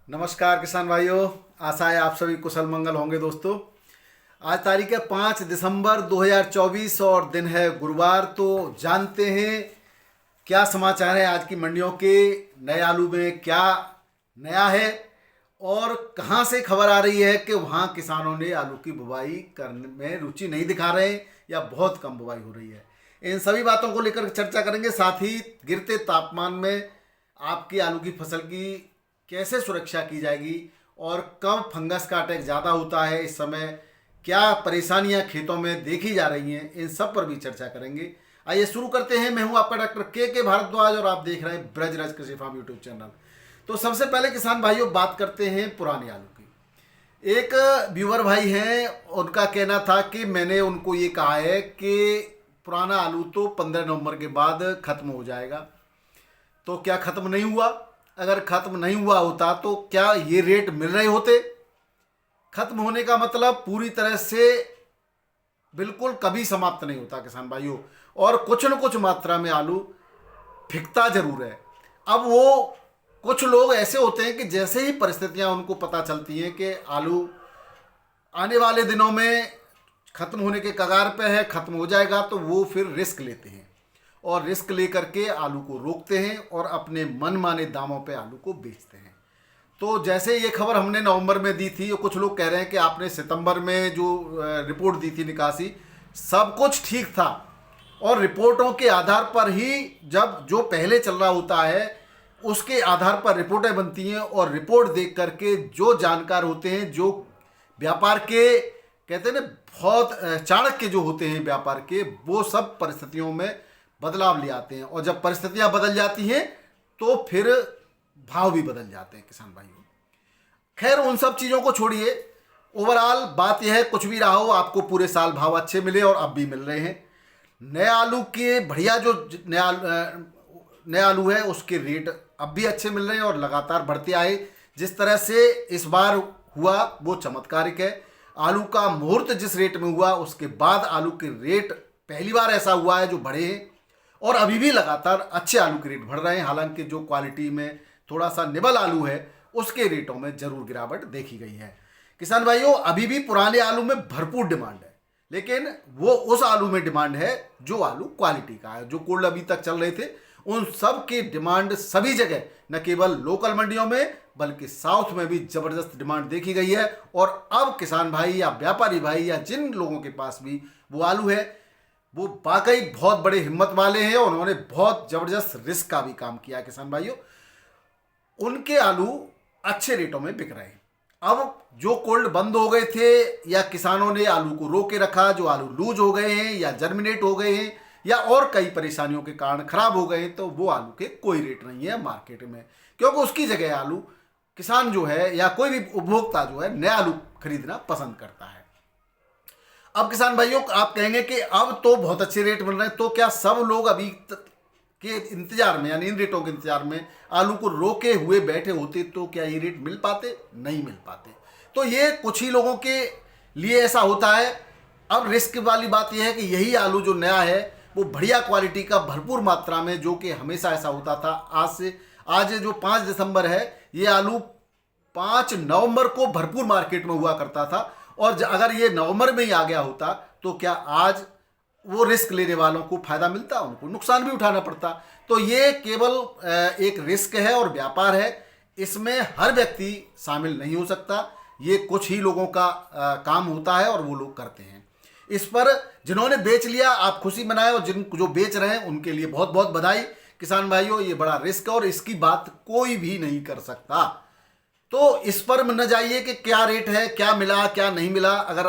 नमस्कार किसान भाइयों, आशा है आप सभी कुशल मंगल होंगे। दोस्तों, आज तारीख है 5 दिसंबर 2024 और दिन है गुरुवार। तो जानते हैं क्या समाचार है आज की मंडियों के। नए आलू में क्या नया है और कहां से खबर आ रही है कि वहां किसानों ने आलू की बुवाई करने में रुचि नहीं दिखा रहे हैं या बहुत कम बुवाई हो रही है। इन सभी बातों को लेकर चर्चा करेंगे। साथ ही गिरते तापमान में आपकी आलू की फसल की कैसे सुरक्षा की जाएगी और कब फंगस का अटैक ज़्यादा होता है, इस समय क्या परेशानियां खेतों में देखी जा रही हैं, इन सब पर भी चर्चा करेंगे। आइए शुरू करते हैं। मैं हूं आपका डॉक्टर के भारद्वाज और आप देख रहे हैं ब्रजराज कृषि फार्म यूट्यूब चैनल। तो सबसे पहले किसान भाइयों बात करते हैं पुराने आलू की। एक व्यूअर भाई हैं, उनका कहना था कि मैंने उनको ये कहा है कि पुराना आलू तो 15 नवंबर के बाद खत्म हो जाएगा। तो क्या खत्म नहीं हुआ? अगर खत्म नहीं हुआ होता तो क्या ये रेट मिल रहे होते? खत्म होने का मतलब पूरी तरह से बिल्कुल कभी समाप्त नहीं होता किसान भाइयों, और कुछ न कुछ मात्रा में आलू फिकता जरूर है। अब वो कुछ लोग ऐसे होते हैं कि जैसे ही परिस्थितियां उनको पता चलती हैं कि आलू आने वाले दिनों में खत्म होने के कगार पे है, खत्म हो जाएगा, तो वो फिर रिस्क लेते हैं और रिस्क लेकर के आलू को रोकते हैं और अपने मनमाने दामों पे आलू को बेचते हैं। तो जैसे ये खबर हमने नवंबर में दी थी, कुछ लोग कह रहे हैं कि आपने सितंबर में जो रिपोर्ट दी थी निकासी, सब कुछ ठीक था और रिपोर्टों के आधार पर ही जब जो पहले चल रहा होता है उसके आधार पर रिपोर्टें बनती हैं और रिपोर्ट देख करके जो जानकार होते हैं, जो व्यापार के कहते हैं ना बहुत चाणक्य जो होते हैं व्यापार के, वो सब परिस्थितियों में बदलाव ले आते हैं और जब परिस्थितियां बदल जाती हैं तो फिर भाव भी बदल जाते हैं किसान भाइयों। खैर उन सब चीज़ों को छोड़िए, ओवरऑल बात यह है कुछ भी रहा हो आपको पूरे साल भाव अच्छे मिले और अब भी मिल रहे हैं। नए आलू के बढ़िया जो नया आलू है उसके रेट अब भी अच्छे मिल रहे हैं और लगातार बढ़ते आए। जिस तरह से इस बार हुआ वो चमत्कारिक है। आलू का मुहूर्त जिस रेट में हुआ उसके बाद आलू के रेट पहली बार ऐसा हुआ है जो बढ़े हैं और अभी भी लगातार अच्छे आलू के रेट बढ़ रहे हैं। हालांकि जो क्वालिटी में थोड़ा सा निबल आलू है उसके रेटों में जरूर गिरावट देखी गई है। किसान भाइयों, अभी भी पुराने आलू में भरपूर डिमांड है, लेकिन वो उस आलू में डिमांड है जो आलू क्वालिटी का है। जो कोल्ड अभी तक चल रहे थे उन सब की डिमांड सभी जगह, न केवल लोकल मंडियों में बल्कि साउथ में भी जबरदस्त डिमांड देखी गई है। और अब किसान भाई या व्यापारी भाई या जिन लोगों के पास भी वो आलू है वो वाकई बहुत बड़े हिम्मत वाले हैं और उन्होंने बहुत जबरदस्त रिस्क का भी काम किया। किसान भाइयों, उनके आलू अच्छे रेटों में बिक रहे हैं। अब जो कोल्ड बंद हो गए थे या किसानों ने आलू को रोके रखा, जो आलू लूज हो गए हैं या जर्मिनेट हो गए हैं या और कई परेशानियों के कारण खराब हो गए हैं, तो वो आलू के कोई रेट नहीं है मार्केट में, क्योंकि उसकी जगह आलू किसान जो है या कोई भी उपभोक्ता जो है नया आलू खरीदना पसंद करता है। अब किसान भाइयों आप कहेंगे कि अब तो बहुत अच्छे रेट मिल रहे हैं, तो क्या सब लोग अभी के इंतजार में यानी इन रेटों के इंतजार में आलू को रोके हुए बैठे होते तो क्या ये रेट मिल पाते? नहीं मिल पाते। तो ये कुछ ही लोगों के लिए ऐसा होता है। अब रिस्क वाली बात यह है कि यही आलू जो नया है वो बढ़िया क्वालिटी का भरपूर मात्रा में, जो कि हमेशा ऐसा होता था, आज जो 5 दिसंबर है ये आलू 5 नवंबर को भरपूर मार्केट में हुआ करता था और अगर ये नवंबर में ही आ गया होता तो क्या आज वो रिस्क लेने वालों को फायदा मिलता? उनको नुकसान भी उठाना पड़ता। तो ये केवल एक रिस्क है और व्यापार है, इसमें हर व्यक्ति शामिल नहीं हो सकता। ये कुछ ही लोगों का काम होता है और वो लोग करते हैं। इस पर जिन्होंने बेच लिया आप खुशी मनाएं और जिन जो बेच रहे हैं उनके लिए बहुत बहुत बधाई। किसान भाइयों, ये बड़ा रिस्क है और इसकी बात कोई भी नहीं कर सकता। तो इस पर न जाइए कि क्या रेट है, क्या मिला क्या नहीं मिला। अगर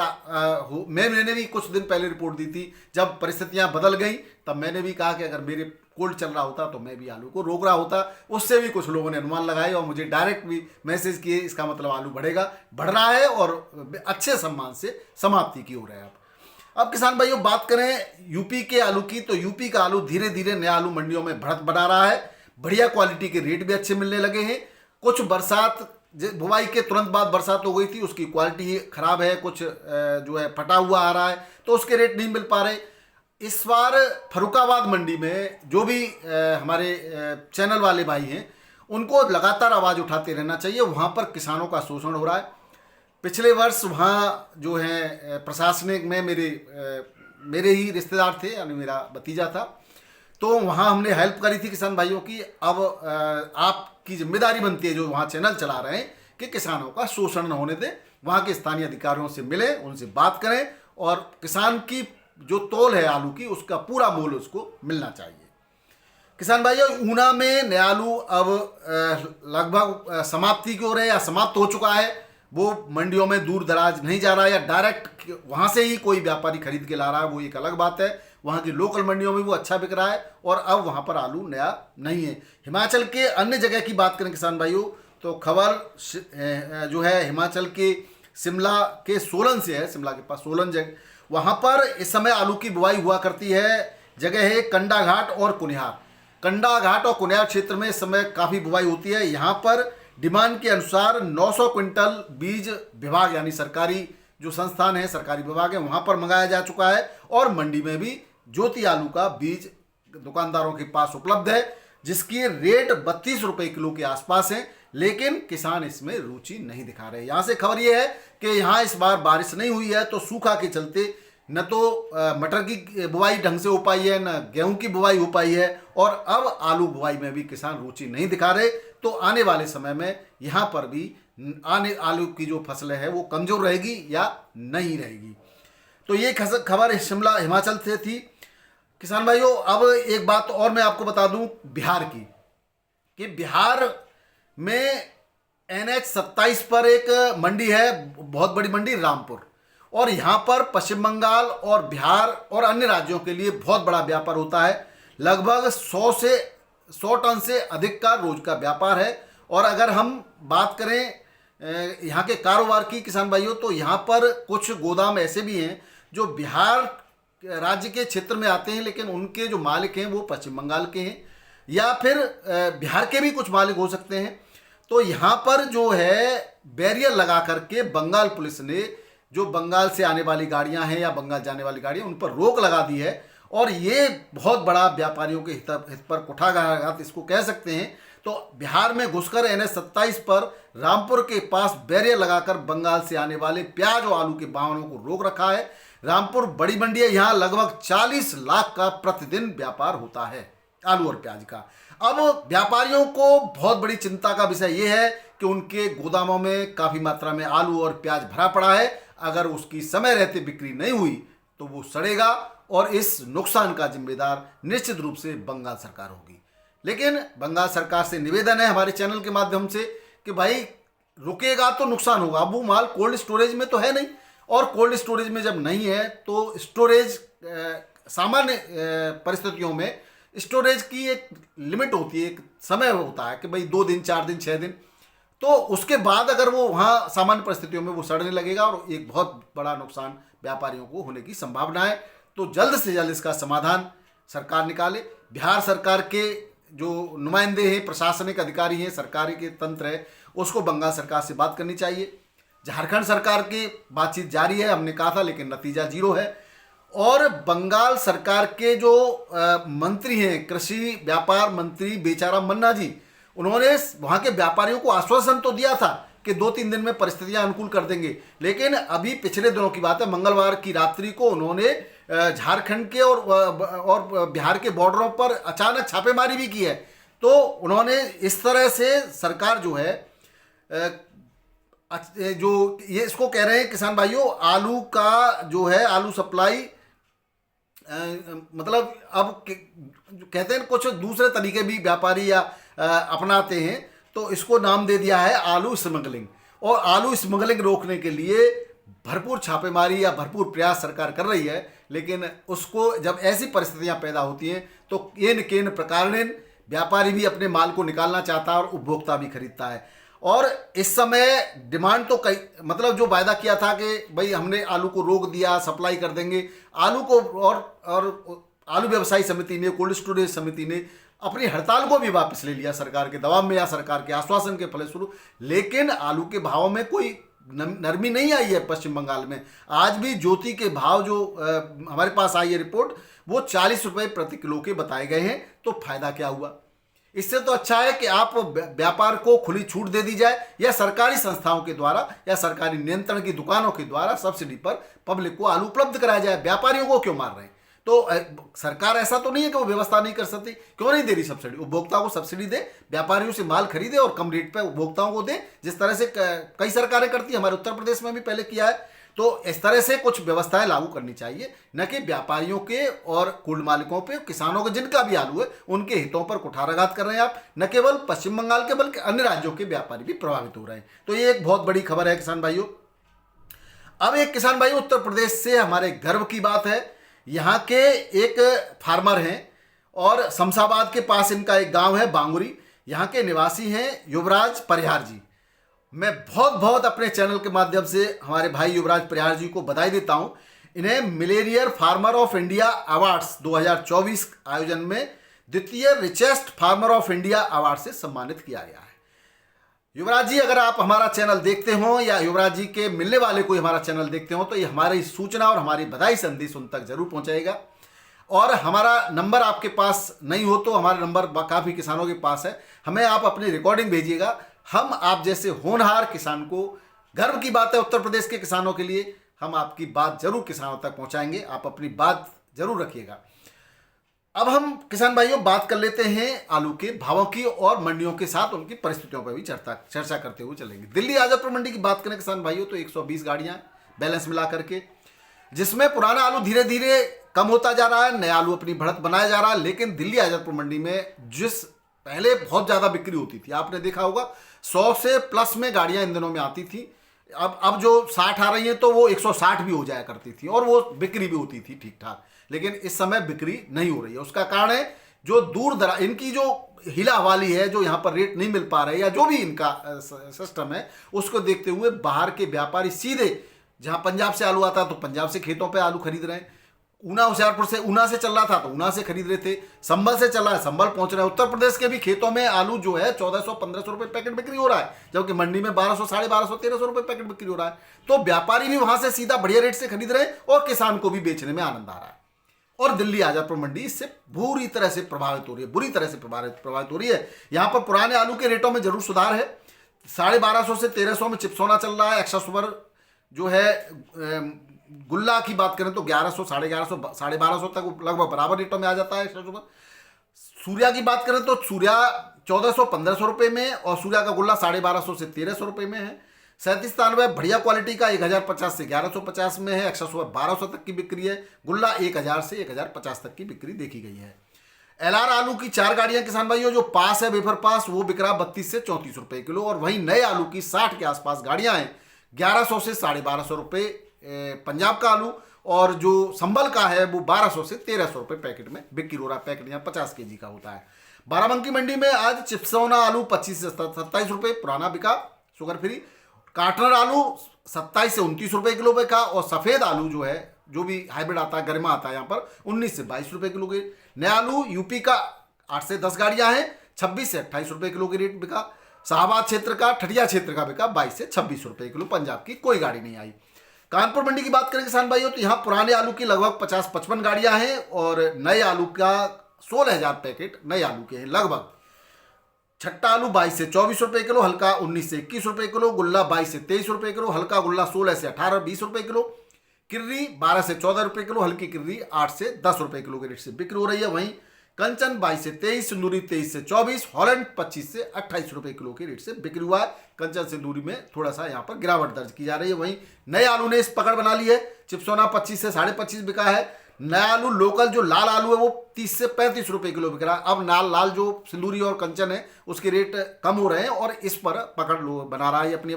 मैंने भी कुछ दिन पहले रिपोर्ट दी थी, जब परिस्थितियां बदल गई तब मैंने भी कहा कि अगर मेरे कोल्ड चल रहा होता तो मैं भी आलू को रोक रहा होता। उससे भी कुछ लोगों ने अनुमान लगाए और मुझे डायरेक्ट भी मैसेज किए, इसका मतलब आलू बढ़ेगा, बढ़ रहा है और अच्छे सम्मान से समाप्ति की ओर है। अब किसान भाइयों बात करें यूपी के आलू की, तो यूपी का आलू धीरे धीरे नया आलू मंडियों में बढ़त बढ़ा रहा है। बढ़िया क्वालिटी के रेट भी अच्छे मिलने लगे हैं। कुछ बरसात बुवाई के तुरंत बाद बरसात हो गई थी, उसकी क्वालिटी खराब है, कुछ जो है फटा हुआ आ रहा है, तो उसके रेट नहीं मिल पा रहे। इस बार फरुखाबाद मंडी में जो भी हमारे चैनल वाले भाई हैं उनको लगातार आवाज़ उठाते रहना चाहिए। वहाँ पर किसानों का शोषण हो रहा है। पिछले वर्ष वहाँ जो है प्रशासनिक में मेरे ही रिश्तेदार थे, यानी मेरा भतीजा था, तो वहाँ हमने हेल्प करी थी किसान भाइयों की। अब आपकी जिम्मेदारी बनती है, जो वहाँ चैनल चला रहे हैं, कि किसानों का शोषण न होने दें। वहाँ के स्थानीय अधिकारियों से मिलें, उनसे बात करें और किसान की जो तौल है आलू की, उसका पूरा मूल्य उसको मिलना चाहिए। किसान भाइयों, ऊना में नया आलू अब लगभग समाप्ति की ओर है या समाप्त हो चुका है। वो मंडियों में दूर दराज नहीं जा रहा है या डायरेक्ट वहाँ से ही कोई व्यापारी खरीद के ला रहा है, वो एक अलग बात है। वहाँ की लोकल मंडियों में वो अच्छा बिक रहा है और अब वहाँ पर आलू नया नहीं है। हिमाचल के अन्य जगह की बात करें किसान भाइयों, तो खबर जो है हिमाचल के शिमला के सोलन से है। शिमला के पास सोलन जगह, वहाँ पर इस समय आलू की बुआई हुआ करती है। जगह है कंडा घाट और कुनिहार। कंडा घाट और कुनिहार क्षेत्र में इस समय काफ़ी बुआई होती है। यहाँ पर डिमांड के अनुसार 900 क्विंटल बीज विभाग, यानी सरकारी जो संस्थान है, सरकारी विभाग है, वहाँ पर मंगाया जा चुका है। और मंडी में भी ज्योति आलू का बीज दुकानदारों के पास उपलब्ध है, जिसकी रेट 32 रुपये किलो के आसपास है। लेकिन किसान इसमें रुचि नहीं दिखा रहे। यहाँ से खबर यह है कि यहाँ इस बार बारिश नहीं हुई है, तो सूखा के चलते न तो मटर की बुआई ढंग से हो पाई है, न गेहूं की बुआई हो पाई है, और अब आलू बुआई में भी किसान रुचि नहीं दिखा रहे। तो आने वाले समय में यहाँ पर भी आलू की जो फसल है वो कमज़ोर रहेगी या नहीं रहेगी। तो ये खबर शिमला हिमाचल से थी। किसान भाइयों, अब एक बात और मैं आपको बता दूं बिहार की, कि बिहार में NH 27 पर एक मंडी है, बहुत बड़ी मंडी, रामपुर। और यहाँ पर पश्चिम बंगाल और बिहार और अन्य राज्यों के लिए बहुत बड़ा व्यापार होता है। लगभग 100 टन से अधिक का रोज का व्यापार है। और अगर हम बात करें यहाँ के कारोबार की किसान भाइयों, तो यहाँ पर कुछ गोदाम ऐसे भी हैं जो बिहार राज्य के क्षेत्र में आते हैं, लेकिन उनके जो मालिक हैं वो पश्चिम बंगाल के हैं, या फिर बिहार के भी कुछ मालिक हो सकते हैं। तो यहाँ पर जो है बैरियर लगा करके बंगाल पुलिस ने जो बंगाल से आने वाली गाड़ियाँ हैं या बंगाल जाने वाली गाड़ियाँ, उन पर रोक लगा दी है। और ये बहुत बड़ा व्यापारियों के हित पर कुठाराघात इसको कह सकते हैं। तो बिहार में घुसकर NH 27 पर रामपुर के पास बैरियर लगाकर बंगाल से आने वाले प्याज और आलू के वाहनों को रोक रखा है। रामपुर बड़ी मंडी है, यहाँ लगभग 40 लाख का प्रतिदिन व्यापार होता है आलू और प्याज का। अब व्यापारियों को बहुत बड़ी चिंता का विषय यह है कि उनके गोदामों में काफ़ी मात्रा में आलू और प्याज भरा पड़ा है। अगर उसकी समय रहते बिक्री नहीं हुई तो वो सड़ेगा, और इस नुकसान का जिम्मेदार निश्चित रूप से बंगाल सरकार होगी। लेकिन बंगाल सरकार से निवेदन है हमारे चैनल के माध्यम से कि भाई रुकेगा तो नुकसान होगा। अब वो माल कोल्ड स्टोरेज में तो है नहीं, और कोल्ड स्टोरेज में जब नहीं है तो स्टोरेज सामान्य परिस्थितियों में स्टोरेज की एक लिमिट होती है, एक समय होता है कि भाई 2 दिन 4 दिन 6 दिन, तो उसके बाद अगर वो वहाँ सामान्य परिस्थितियों में वो सड़ने लगेगा और एक बहुत बड़ा नुकसान व्यापारियों को होने की संभावना है। तो जल्द से जल्द इसका समाधान सरकार निकाले। बिहार सरकार के जो नुमाइंदे हैं, प्रशासनिक अधिकारी हैं, सरकारी के तंत्र है, उसको बंगाल सरकार से बात करनी चाहिए। झारखंड सरकार की बातचीत जारी है, हमने कहा था, लेकिन नतीजा 0 है। और बंगाल सरकार के जो मंत्री हैं, कृषि व्यापार मंत्री बेचाराम मन्ना जी, उन्होंने वहाँ के व्यापारियों को आश्वासन तो दिया था कि 2-3 दिन में परिस्थितियां अनुकूल कर देंगे। लेकिन अभी पिछले दिनों की बात है, मंगलवार की रात्रि को उन्होंने झारखंड के और बिहार के बॉर्डरों पर अचानक छापेमारी भी की है। तो उन्होंने इस तरह से सरकार जो है जो ये इसको कह रहे हैं किसान भाइयों, आलू का जो है आलू सप्लाई मतलब अब कहते हैं कुछ दूसरे तरीके भी व्यापारी या अपनाते हैं, तो इसको नाम दे दिया है आलू स्मगलिंग। और आलू स्मगलिंग रोकने के लिए भरपूर छापेमारी या भरपूर प्रयास सरकार कर रही है। लेकिन उसको जब ऐसी परिस्थितियां पैदा होती हैं तो केन प्रकारेण व्यापारी भी अपने माल को निकालना चाहता है और उपभोक्ता भी खरीदता है। और इस समय डिमांड तो कई मतलब जो वायदा किया था कि भाई हमने आलू को रोक दिया, सप्लाई कर देंगे आलू को, और आलू व्यवसायी समिति ने, कोल्ड स्टोरेज समिति ने अपनी हड़ताल को भी वापस ले लिया सरकार के दबाव में या सरकार के आश्वासन के फलस्वरूप। लेकिन आलू के भाव में कोई नरमी नहीं आई है पश्चिम बंगाल में। आज भी ज्योति के भाव जो हमारे पास आई है रिपोर्ट, वो 40 रुपये प्रति किलो के बताए गए हैं। तो फायदा क्या हुआ? इससे तो अच्छा है कि आप व्यापार को खुली छूट दे दी जाए, या सरकारी संस्थाओं के द्वारा या सरकारी नियंत्रण की दुकानों के द्वारा सब्सिडी पर पब्लिक को आलू उपलब्ध कराया जाए। व्यापारियों को क्यों मार रहे हैं? तो सरकार ऐसा तो नहीं है कि वो व्यवस्था नहीं कर सकती, क्यों नहीं दे रही सब्सिडी? उपभोक्ता को सब्सिडी दे, व्यापारियों से माल खरीदे और कम रेट पे उपभोक्ताओं को दे, जिस तरह से कई सरकारें करती है। हमारे उत्तर प्रदेश में भी पहले किया है। तो इस तरह से कुछ व्यवस्थाएं लागू करनी चाहिए, न कि व्यापारियों के और कुल मालिकों पे, किसानों के जिनका भी आलू है उनके हितों पर कुठाराघात कर रहे हैं आप। न केवल पश्चिम बंगाल के बल्कि अन्य राज्यों के व्यापारी भी प्रभावित हो रहे हैं। तो ये एक बहुत बड़ी खबर है किसान भाइयों। अब एक किसान भाइयों उत्तर प्रदेश से हमारे गर्व की बात है। यहाँ के एक फार्मर हैं और शमशाबाद के पास इनका एक गांव है बांगुरी। यहाँ के निवासी हैं युवराज परिहार जी। मैं बहुत बहुत अपने चैनल के माध्यम से हमारे भाई युवराज परिहार जी को बधाई देता हूँ। इन्हें Millionaire farmer of India awards 2024 आयोजन में द्वितीय richest farmer of India award से सम्मानित किया गया है। युवराज जी, अगर आप हमारा चैनल देखते हो या युवराज जी के मिलने वाले कोई हमारा चैनल देखते हो तो ये हमारी सूचना और हमारी बधाई संदेश उन तक जरूर पहुंचाएगा। और हमारा नंबर आपके पास नहीं हो तो हमारा नंबर काफ़ी किसानों के पास है, हमें आप अपनी रिकॉर्डिंग भेजिएगा। हम आप जैसे होनहार किसान को, गर्व की बात है उत्तर प्रदेश के किसानों के लिए, हम आपकी बात जरूर किसानों तक पहुंचाएंगे। आप अपनी बात जरूर रखिएगा। अब हम किसान भाइयों बात कर लेते हैं आलू के भावों की और मंडियों के साथ उनकी परिस्थितियों पर भी चर्चा करते हुए चलेंगे। दिल्ली आजादपुर मंडी की बात करें किसान भाइयों तो 120 गाड़ियां बैलेंस मिला करके, जिसमें पुराना आलू धीरे धीरे कम होता जा रहा है, नया आलू अपनी बढ़त बनाया जा रहा है। लेकिन दिल्ली आजादपुर मंडी में जिस पहले बहुत ज़्यादा बिक्री होती थी, आपने देखा होगा 100 से प्लस में गाड़ियां इन दिनों में आती थी। अब जो 60 आ रही हैं तो वो 160 भी हो जाया करती थी और वो बिक्री भी होती थी ठीक ठाक। लेकिन इस समय बिक्री नहीं हो रही है। उसका कारण है जो दूर दराज इनकी जो हिला हवाली है, जो यहाँ पर रेट नहीं मिल पा रहे या जो भी इनका सिस्टम है, उसको देखते हुए बाहर के व्यापारी सीधे जहाँ पंजाब से आलू आता है तो पंजाब से खेतों पे आलू खरीद रहे हैं। ऊना होशियारपुर से ऊना से चल रहा था तो ऊना से खरीद रहे थे, संभल से चल रहा है संभल पहुंच रहा है। उत्तर प्रदेश के भी खेतों में आलू जो है 1400-1500 रुपए पैकेट बिक्री हो रहा है, जबकि मंडी में 1200, 1250, 1300 रुपए पैकेट बिक्री हो रहा है। तो व्यापारी भी वहां से सीधा बढ़िया रेट से खरीद रहे हैं और किसान को भी बेचने में आनंद आ रहा है। और दिल्ली आजादपुर मंडी इससे बुरी तरह से प्रभावित हो रही है, बुरी तरह से प्रभावित हो रही है। यहाँ पर पुराने आलू के रेटों में जरूर सुधार है। 1250 से 1300 में चिप्सोना चल रहा है। एक्स्ट्रा सुपर जो है गुल्ला की बात करें तो 1100, 1150, 1250 तक लगभग बराबर रेटों में आ जाता है एक्स्ट्रा सुपर। सूर्या की बात करें तो सूर्या 1400-1500 रुपये में और सूर्या का गुल्ला 1250 से 1300 रुपये में है। 3793 बढ़िया क्वालिटी का 1050 से 1150 में है। एक्स्ट्रा सुपर 1200 तक की बिक्री है। गुल्ला 1000 से 1050 तक की बिक्री देखी गई है। एलआर आलू की 4 गाड़ियां किसान भाइयों जो पास है वेफर पास, वो बिक रहा 32 से 34 रुपये किलो। और वहीं नए आलू की 60 के आसपास गाड़ियां हैं, 1100 से 1250 रुपये पंजाब का आलू, और जो संभल का है वो 1200 से 1300 रुपये पैकेट में बिक्री हो रहा है। पैकेट यहाँ 50 kg का होता है। बाराबंकी मंडी में आज चिप्सोना आलू 25 से 27 रुपये पुराना बिका शुगर फ्री। काटनर आलू 27 से 29 रुपये किलो पे का। और सफ़ेद आलू जो है, जो भी हाइब्रिड आता है, गरिमा आता है, यहाँ पर 19 से 22 रुपये किलो के। नया आलू यूपी का 8 से 10 गाड़ियाँ हैं, 26 से 28 रुपये किलो के रेट बिका। शाहबाद क्षेत्र का, ठठिया क्षेत्र का बिका 22 से 26 रुपये किलो। पंजाब की कोई गाड़ी नहीं आई। कानपुर मंडी की बात करें किसान भाइयों तो यहाँ पुराने आलू की लगभग 50-55 गाड़ियां हैं और नए आलू का 16,000 पैकेट नए आलू के हैं लगभग। छट्टा आलू 22 से 24 रुपये किलो, हल्का 19 से 21 रुपये किलो, गुल्ला 22 से 23 रुपये किलो, हल्का गुल्ला 16 से 18-20 रुपये किलो, किर्री 12 से 14 रुपये किलो, हल्की किर्री 8 से 10 रुपये किलो के रेट से बिक्री हो रही है। वहीं कंचन 22 से 23, सिंदूरी 23 से 24, हॉलैंड 25 से 28 रुपये किलो के रेट से बिक्री हुआ है। कंचन सिंदूरी में थोड़ा सा यहाँ पर गिरावट दर्ज की जा रही है। वहीं नए आलू ने इस पकड़ बना ली है। चिप्सोना 25 से 25.5 बिका है। नया आलू लोकल जो लाल आलू है वो 30 से 35 रुपये किलो बिक रहा है। अब लाल जो सिंदूरी और कंचन है उसके रेट कम हो रहे हैं और इस पर पकड़ बना रहा है अपनी।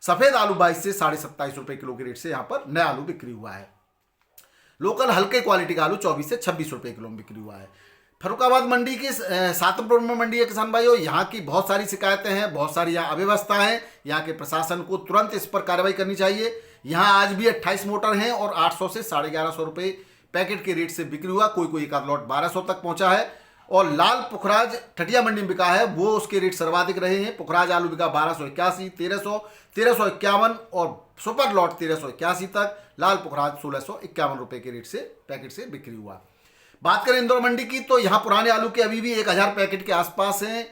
सफ़ेद आलू 22 से 27.5 रुपये किलो के रेट से यहाँ पर नया आलू बिक्री हुआ है। लोकल हल्के क्वालिटी का आलू 24 से 26 रुपये किलो में बिक्री हुआ है। फर्रुखाबाद मंडी की 7 में मंडी है किसान भाइयों। यहाँ की बहुत सारी शिकायतें हैं, बहुत सारी यहाँ अव्यवस्था है। यहाँ के प्रशासन को तुरंत इस पर कार्रवाई करनी चाहिए। यहाँ आज भी 28 मोटर हैं और 800 से 1150 रुपये पैकेट के रेट से बिक्री हुआ। कोई एक आध लॉट 1200 तक पहुँचा है। और लाल पुखराज ठठिया मंडी में बिका है, वो उसके रेट सर्वाधिक रहे हैं। पुखराज आलू बिका 1281, 1300, 1351 और सुपर लॉट 1381 तक। लाल पुखराज 1651 रुपये के रेट से पैकेट से बिक्री हुआ। बात करें इंदौर मंडी की तो यहाँ पुराने आलू के अभी भी 1000 पैकेट के आसपास हैं।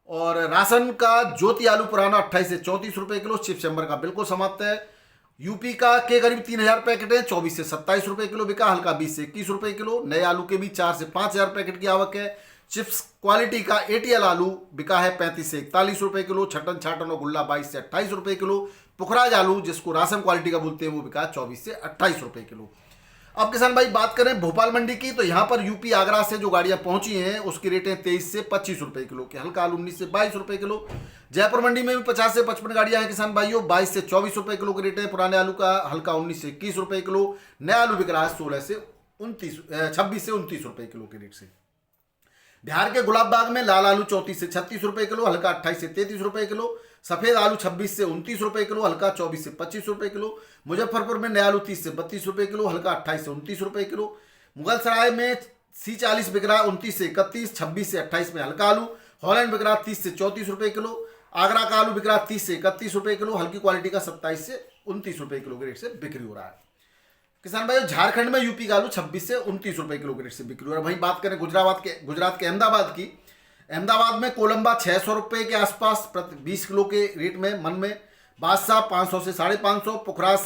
और राशन का ज्योति आलू पुराना 28 से 34 रुपए किलो, चिप चैम्बर का बिल्कुल समाप्त है। यूपी का के करीब 3000 पैकेट है, 24 से 27 रुपए किलो बिका। हल्का 20 से 21 रुपए किलो। नए आलू के भी 4 से 5000 पैकेट की आवक है। चिप्स क्वालिटी का एटीएल आलू बिका है 35 से 41 रुपए किलो। छटन छाटन और गुल्ला 22 से 28 रुपए किलो। पुखराज आलू जिसको राशन क्वालिटी का बोलते हैं वो बिका 24 से 28 रुपए किलो। अब किसान भाई बात करें भोपाल मंडी की तो यहाँ पर यूपी आगरा से जो गाड़ियां पहुंची हैं उसकी रेटें 23 से 25 रुपए किलो के। हल्का आलू 19 से 22 रुपए किलो। जयपुर मंडी में भी 50 से 55 गाड़ियां हैं किसान भाइयों। 22 से 24 रुपए किलो की रेटें पुराने आलू का। हल्का 19 से 21 रुपए किलो। नया आलू बिक रहा है 26 से 29 रुपए किलो के रेट से। बिहार के गुलाब बाग में लाल आलू 34 से 36 रुपए किलो। हल्का 28 से 33 रुपए किलो। सफेद आलू 26 से 29 रुपए किलो। हल्का 24 से 25 रुपए किलो। मुजफ्फरपुर में नया आलू 30 से 32 रुपए किलो। हल्का 28 से 29 रुपए किलो। मुगलसराय में C40 बिक रहा 29 से 31, 26 से 28 में हल्का आलू। हॉलैंड बिक रहा 30 से 34 रुपए किलो। आगरा का आलू बिक रहा 30 से 31 रुपए किलो। हल्की क्वालिटी का 27 से 29 रुपए किलो के रेट से बिक्री हो रहा है। किसान भाई झारखंड में यूपी का आलू 26 से 29 रुपए किलो के रेट से बिक्री हो रहा है। वहीं बात करें गुजरात के अहमदाबाद की। अहमदाबाद में कोलंबा 600 रुपए के आसपास प्रति 20 किलो के रेट में मन में। बादशाह 500 से 550, पुखराज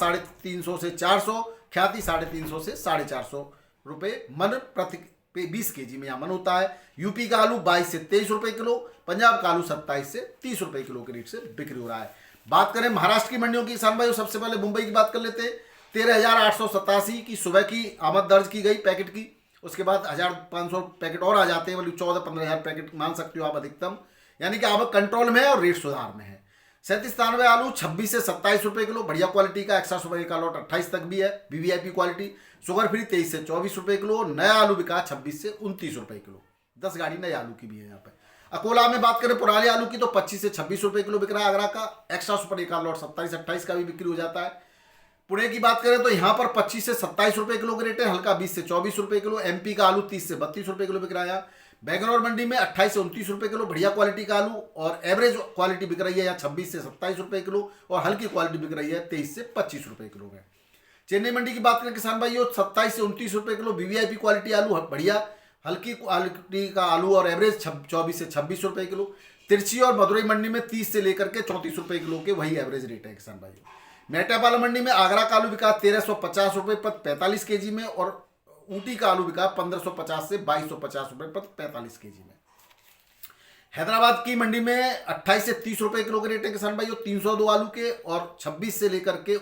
350 से 400, ख्याति 350 से 450 रुपए मन प्रति 20 केजी में यहाँ मन होता है। यूपी का आलू 22 से 23 रुपए किलो। पंजाब का आलू 27 से 30 रुपए किलो के रेट से बिक्री हो रहा है। बात करें महाराष्ट्र की मंडियों की किसान भाई, सबसे पहले मुंबई की बात कर लेते हैं। 13,887 की सुबह की आमद दर्ज की गई पैकेट की। उसके बाद 1500 पैकेट और आ जाते हैं, मतलब 14-15 पैकेट मान सकते हो आप अधिकतम, यानी कि आवक कंट्रोल में है और रेट सुधार में है। 37-93 आलू 26 से 27 रुपए किलो। बढ़िया क्वालिटी का एक्स्ट्रा सुपर का लॉट 28 तक भी है। वीवीआईपी क्वालिटी शुगर फ्री 23 से 24 रुपए किलो। नया आलू बिका 26 से 29 रुपए किलो। 10 गाड़ी नए आलू की भी है यहाँ पे। अकोला में बात करें पुराने आलू की तो 25 से 26 रुपए किलो बिक रहा है आगरा का। एक्स्ट्रा सुपर का लॉट 27-28 का भी बिक्री हो जाता है। पुणे की बात करें तो यहाँ पर 25 से 27 रुपए किलो के रेट है। हल्का 20 से 24 रुपए किलो। एमपी का आलू 30 से 32 रुपए किलो बिक रहा है। बैंगलोर मंडी में 28 से 29 रुपए किलो बढ़िया क्वालिटी का आलू और एवरेज क्वालिटी बिक रही है यहाँ 26 से 27 रुपए किलो और हल्की क्वालिटी बिक रही है 23 से 25 रुपए किलो में। चेन्नई मंडी की बात करें किसान भाइयों 27 से 29 रुपए किलो वीवीआईपी क्वालिटी आलू बढ़िया हल्की क्वालिटी का आलू और एवरेज 24 से 26 रुपए किलो। तिरछी और मदुरई मंडी में 30 से लेकर के 34 रुपए किलो के वही एवरेज रेट है किसान भाइयों। मेटापाल मंडी में आगरा का आलू बिका 1350 रुपए प्रति 45 केजी में और ऊटी का आलू बिका 1550 से 2250 रुपए प्रति 45 केजी में। हैदराबाद की मंडी में 28 से 30 रुपए किलो के रेट है किसान भाइयों 302 आलू के और 26 से लेकर के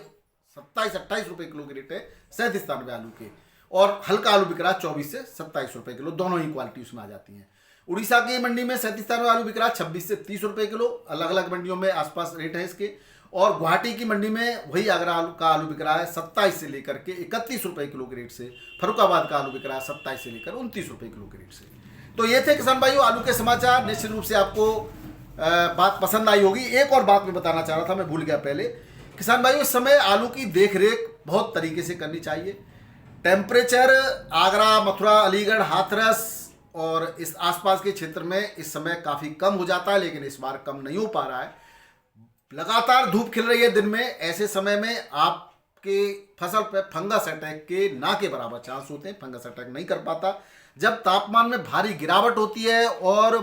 27-28 रुपए किलो के रेट है 37-93 आलू के और हल्का आलू बिक रहा 24 से 27 रुपए किलो। दोनों ही क्वालिटी उसमें आ जाती हैं। उड़ीसा की मंडी में 37-93 आलू बिक रहा 26 से 30 रुपए किलो। अलग अलग मंडियों में आसपास रेट है इसके। और गुवाहाटी की मंडी में वही आगरा का आलू बिक रहा है 27 से लेकर के 31 रुपए किलो के रेट से। फरुखाबाद का आलू बिक रहा है 27 से लेकर 29 रुपए किलो के रेट से। तो ये थे किसान भाइयों आलू के समाचार। निश्चित रूप से आपको बात पसंद आई होगी। एक और बात मैं बताना चाह रहा था, मैं भूल गया पहले। किसान भाइयों इस समय आलू की देख रेख बहुत तरीके से करनी चाहिए। टेम्परेचर आगरा, मथुरा, अलीगढ़, हाथरस और इस आसपास के क्षेत्र में इस समय काफ़ी कम हो जाता है, लेकिन इस बार कम नहीं हो पा रहा है। लगातार धूप खिल रही है दिन में। ऐसे समय में आपके फसल पे फंगस अटैक के ना के बराबर चांस होते हैं। फंगस अटैक नहीं कर पाता। जब तापमान में भारी गिरावट होती है और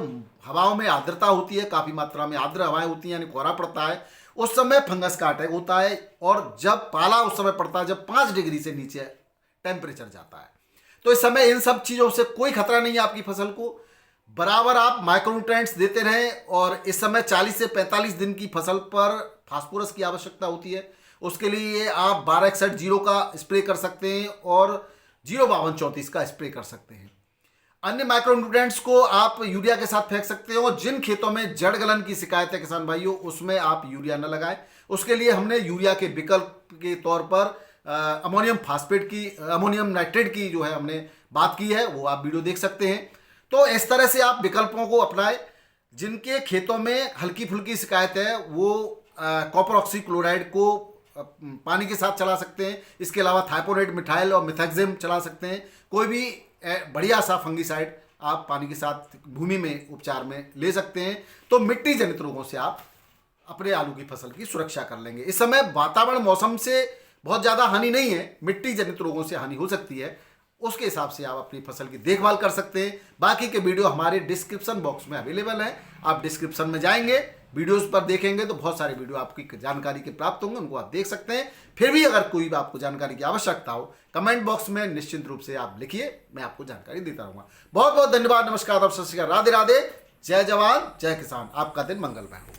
हवाओं में आर्द्रता होती है, काफ़ी मात्रा में आर्द्र हवाएं होती हैं, यानी कोहरा पड़ता है, उस समय फंगस का अटैक होता है। और जब पाला उस समय पड़ता है जब 5 डिग्री से नीचे टेम्परेचर जाता है। तो इस समय इन सब चीज़ों से कोई खतरा नहीं है आपकी फसल को। बराबर आप माइक्रोन्यूट्रिएंट्स देते रहें। और इस समय 40 से 45 दिन की फसल पर फास्फोरस की आवश्यकता होती है। उसके लिए आप 1261 का स्प्रे कर सकते हैं और 05234 का स्प्रे कर सकते हैं। अन्य माइक्रोन्यूट्रिएंट्स को आप यूरिया के साथ फेंक सकते हो। जिन खेतों में जड़ गलन की शिकायत है किसान भाइयों, उसमें आप यूरिया न लगाएं। उसके लिए हमने यूरिया के विकल्प के तौर पर अमोनियम नाइट्रेट की जो है हमने बात की है, वो आप वीडियो देख सकते हैं। तो इस तरह से आप विकल्पों को अपनाएं। जिनके खेतों में हल्की फुल्की शिकायत है वो कॉपर ऑक्सीक्लोराइड को पानी के साथ चला सकते हैं। इसके अलावा थाइपोनेट, मिथाइल और मिथाक्सेम चला सकते हैं। कोई भी बढ़िया सा फंगीसाइड आप पानी के साथ भूमि में उपचार में ले सकते हैं। तो मिट्टी जनित रोगों से आप अपने आलू की फसल की सुरक्षा कर लेंगे। इस समय वातावरण, मौसम से बहुत ज़्यादा हानि नहीं है, मिट्टी जनित रोगों से हानि हो सकती है। उसके हिसाब से आप अपनी फसल की देखभाल कर सकते हैं। बाकी के वीडियो हमारे डिस्क्रिप्शन बॉक्स में अवेलेबल है। आप डिस्क्रिप्शन में जाएंगे, वीडियोस पर देखेंगे तो बहुत सारे वीडियो आपकी जानकारी के प्राप्त होंगे, उनको आप देख सकते हैं। फिर भी अगर कोई आपको जानकारी की आवश्यकता हो, कमेंट बॉक्स में निश्चित रूप से आप लिखिए, मैं आपको जानकारी देता रहूंगा। बहुत बहुत धन्यवाद। नमस्कार, सत श्री अकाल, राधे राधे, जय जवान जय किसान। आपका दिन मंगलमय हो।